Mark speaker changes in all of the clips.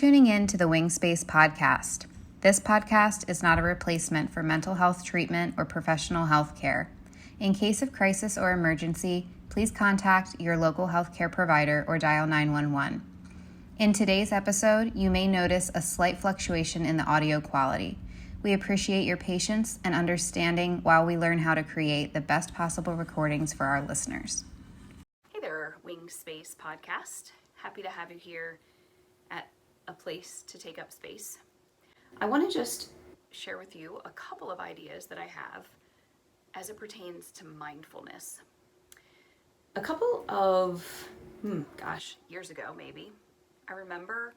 Speaker 1: tuning in to the Wing Space podcast. This podcast is not a replacement for mental health treatment or professional health care. In case of crisis or emergency, please contact your local healthcare provider or dial 911. In today's episode, you may notice a slight fluctuation in the audio quality. We appreciate your patience and understanding while we learn how to create the best possible recordings for our listeners.
Speaker 2: Hey there, Wing Space podcast. Happy to have you here at a place to take up space. I want to just share with you a couple of ideas that I have as it pertains to mindfulness. A couple of, years ago maybe, I remember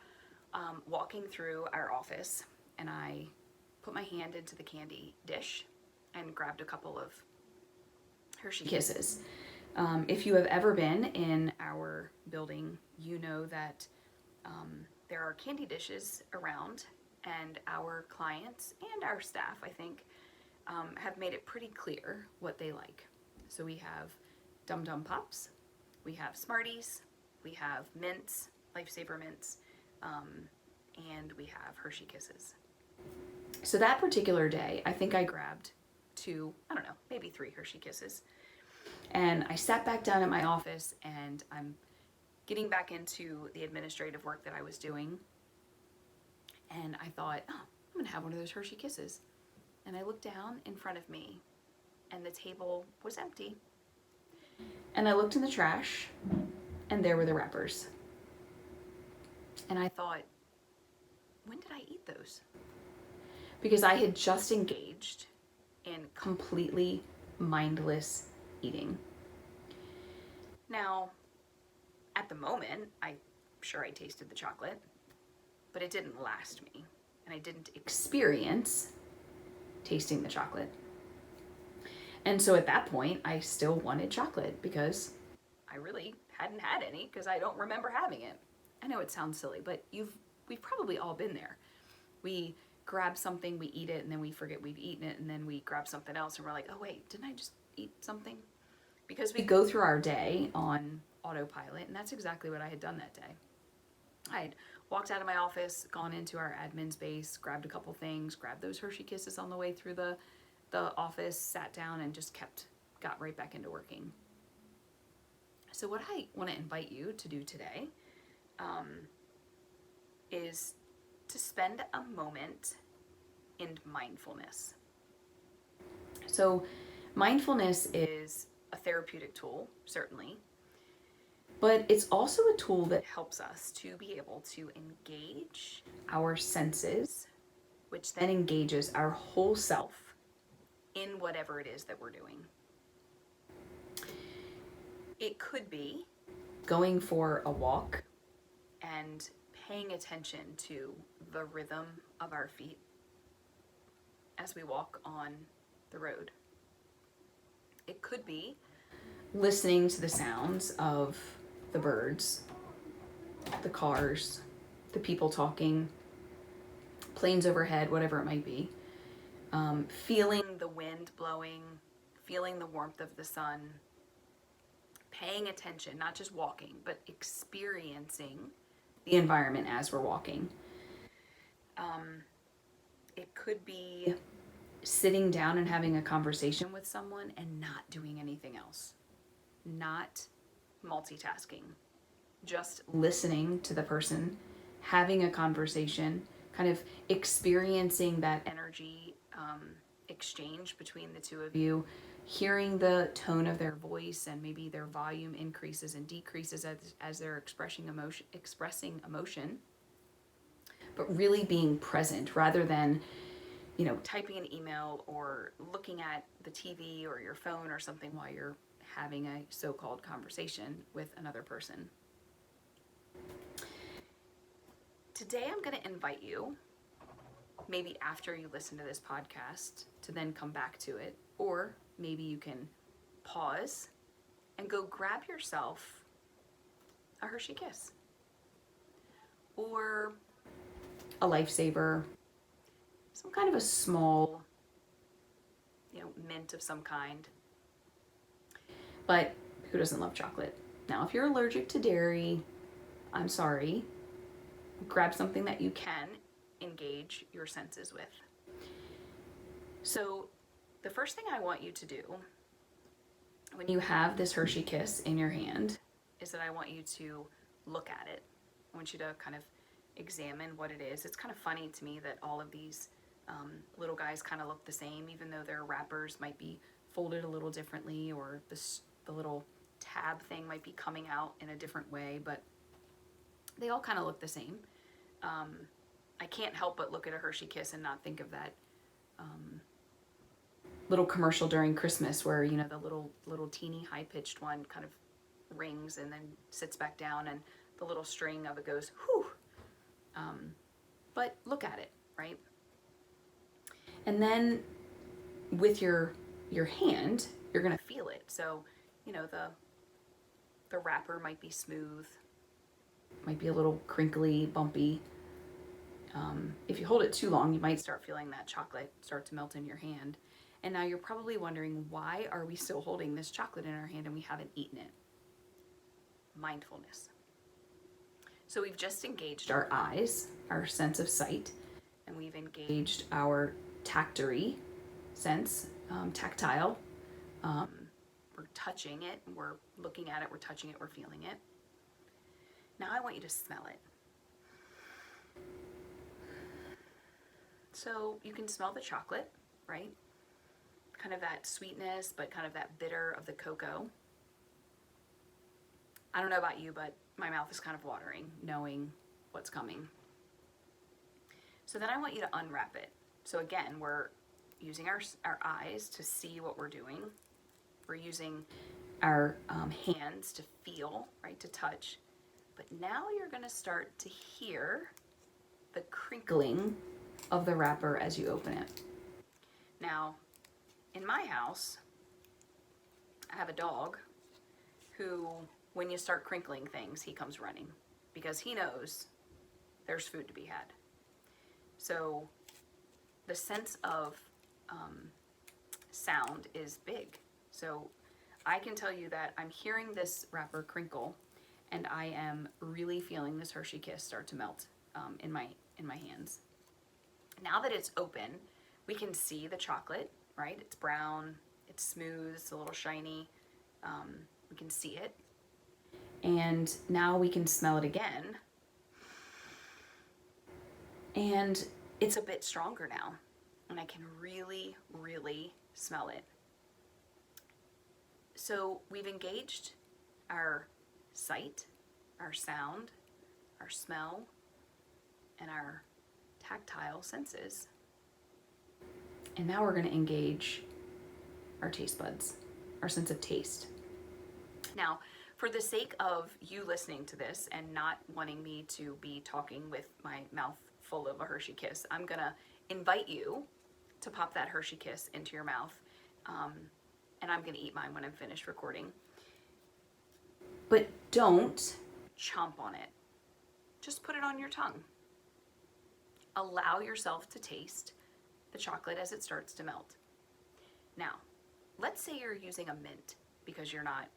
Speaker 2: walking through our office and I put my hand into the candy dish and grabbed a couple of Hershey Kisses. If you have ever been in our building, you know that there are candy dishes around, and our clients and our staff, I think, have made it pretty clear what they like. So we have Dum Dum Pops, we have Smarties, we have mints, Lifesaver mints, and we have Hershey Kisses. So that particular day, I think I grabbed maybe 3 Hershey Kisses. And I sat back down in my office and I'm getting back into the administrative work that I was doing. And I thought, I'm going to have one of those Hershey Kisses. And I looked down in front of me and the table was empty. And I looked in the trash and there were the wrappers. And I thought, when did I eat those? Because I had just engaged in completely mindless eating. Now, at the moment, I'm sure I tasted the chocolate, but it didn't last me, and I didn't experience tasting the chocolate. And so at that point, I still wanted chocolate because I really hadn't had any because I don't remember having it. I know it sounds silly, but we've probably all been there. We grab something, we eat it, and then we forget we've eaten it, and then we grab something else and we're like, oh wait, didn't I just eat something? Because we go through our day on autopilot, and that's exactly what I had done that day. I had walked out of my office, gone into our admin space, grabbed a couple things, grabbed those Hershey Kisses on the way through the office, sat down, and just got right back into working. So what I want to invite you to do today is to spend a moment in mindfulness. So mindfulness is a therapeutic tool, certainly, but it's also a tool that helps us to be able to engage our senses, which then engages our whole self in whatever it is that we're doing. It could be going for a walk and paying attention to the rhythm of our feet as we walk on the road. It could be listening to the sounds of the birds, the cars, the people talking, planes overhead, whatever it might be. Feeling the wind blowing, feeling the warmth of the sun, paying attention, not just walking, but experiencing the environment as we're walking. It could be sitting down and having a conversation with someone and not doing anything else. Not multitasking. Just listening to the person, having a conversation, kind of experiencing that energy exchange between the two of you, hearing the tone of their voice and maybe their volume increases and decreases as they're expressing emotion, but really being present rather than typing an email or looking at the TV or your phone or something while you're having a so-called conversation with another person. Today I'm going to invite you, maybe after you listen to this podcast, to then come back to it, or maybe you can pause and go grab yourself a Hershey Kiss or a Lifesaver, some kind of a small, mint of some kind. But who doesn't love chocolate? Now, if you're allergic to dairy, I'm sorry. grab something that you can engage your senses with. So the first thing I want you to do when you have this Hershey Kiss in your hand is that I want you to look at it. I want you to kind of examine what it is. It's kind of funny to me that all of these little guys kind of look the same, even though their wrappers might be folded a little differently, or the little tab thing might be coming out in a different way, but they all kind of look the same. I can't help but look at a Hershey Kiss and not think of that little commercial during Christmas where, you know, the little teeny high-pitched one kind of rings and then sits back down and the little string of it goes, whew. But look at it, right? And then with your hand, you're gonna feel it. So, you know, the wrapper might be smooth, might be a little crinkly, bumpy. If you hold it too long, you might start feeling that chocolate start to melt in your hand. And now you're probably wondering, why are we still holding this chocolate in our hand and we haven't eaten it? Mindfulness. So we've just engaged our eyes, our sense of sight, and we've engaged our tactory sense, tactile. We're touching it, we're looking at it, we're touching it, we're feeling it. Now I want you to smell it. So you can smell the chocolate, right? Kind of that sweetness, but kind of that bitter of the cocoa. I don't know about you, but my mouth is kind of watering, knowing what's coming. So then I want you to unwrap it. So again, we're using our eyes to see what we're doing. We're using our hands to feel, right, to touch. But now you're going to start to hear the crinkling of the wrapper as you open it. Now, in my house, I have a dog who, when you start crinkling things, he comes running because he knows there's food to be had. So the sense of sound is big. So I can tell you that I'm hearing this wrapper crinkle, and I am really feeling this Hershey Kiss start to melt in my hands. Now that it's open, we can see the chocolate, right? It's brown, it's smooth, it's a little shiny. We can see it. And now we can smell it again. And it's a bit stronger now. And I can really, really smell it. So we've engaged our sight, our sound, our smell, and our tactile senses. And now we're going to engage our taste buds, our sense of taste. Now, for the sake of you listening to this and not wanting me to be talking with my mouth full of a Hershey Kiss, I'm going to invite you to pop that Hershey Kiss into your mouth. And I'm going to eat mine when I'm finished recording. But don't chomp on it. Just put it on your tongue. Allow yourself to taste the chocolate as it starts to melt. Now, let's say you're using a mint because you're not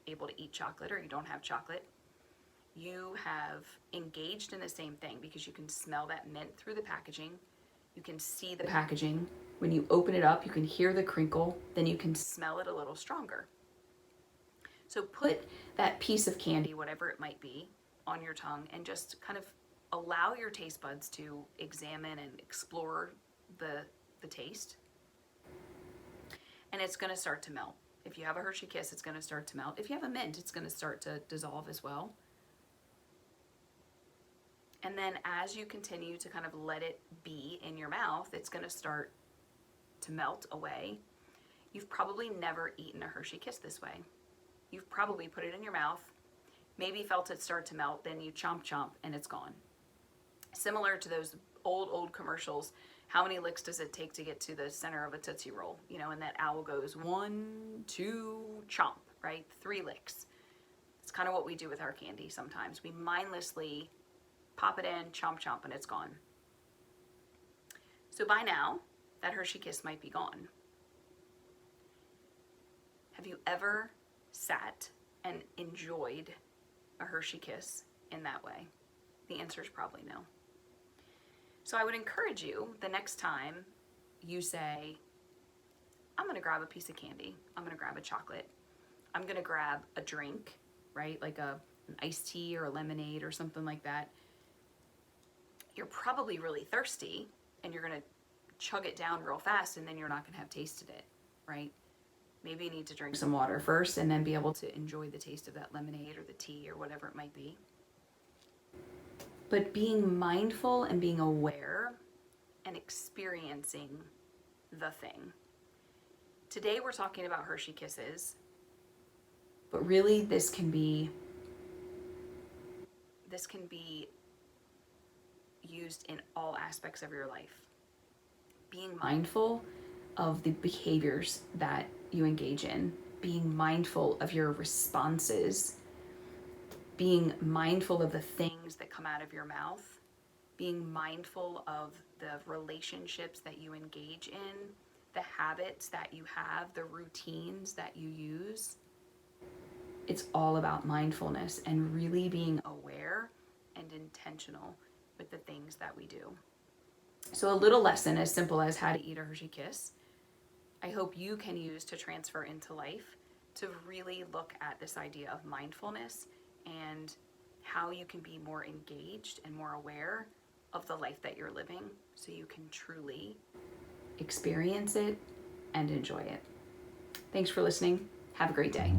Speaker 2: able to eat chocolate or you don't have chocolate. You have engaged in the same thing because you can smell that mint through the packaging. You can see the packaging. When you open it up, you can hear the crinkle, then you can smell it a little stronger. So put that piece of candy, whatever it might be, on your tongue and just kind of allow your taste buds to examine and explore the taste. And it's going to start to melt. If you have a Hershey Kiss, it's going to start to melt. If you have a mint, it's going to start to dissolve as well. And then as you continue to kind of let it be in your mouth, it's going to start to melt away. You've probably never eaten a Hershey Kiss this way. You've probably put it in your mouth, maybe felt it start to melt, then you chomp, and it's gone. Similar to those old commercials, how many licks does it take to get to the center of a Tootsie Roll? You know, and that owl goes 1, 2, chomp, right? 3 licks. It's kind of what we do with our candy sometimes. We mindlessly pop it in, chomp, and it's gone. So by now, that Hershey Kiss might be gone. Have you ever sat and enjoyed a Hershey Kiss in that way? The answer is probably no. So I would encourage you the next time you say, I'm going to grab a piece of candy, I'm going to grab a chocolate, I'm going to grab a drink, right? Like an iced tea or a lemonade or something like that. You're probably really thirsty and you're going to chug it down real fast and then you're not going to have tasted it, right? Maybe you need to drink some water first and then be able to enjoy the taste of that lemonade or the tea or whatever it might be. But being mindful and being aware and experiencing the thing. Today we're talking about Hershey Kisses, but really this can be used in all aspects of your life. Being mindful of the behaviors that you engage in, being mindful of your responses, being mindful of the things that come out of your mouth, being mindful of the relationships that you engage in, the habits that you have, the routines that you use. It's all about mindfulness and really being aware and intentional with the things that we do. So a little lesson as simple as how to eat a Hershey Kiss, I hope you can use to transfer into life to really look at this idea of mindfulness and how you can be more engaged and more aware of the life that you're living so you can truly experience it and enjoy it. Thanks for listening. Have a great day.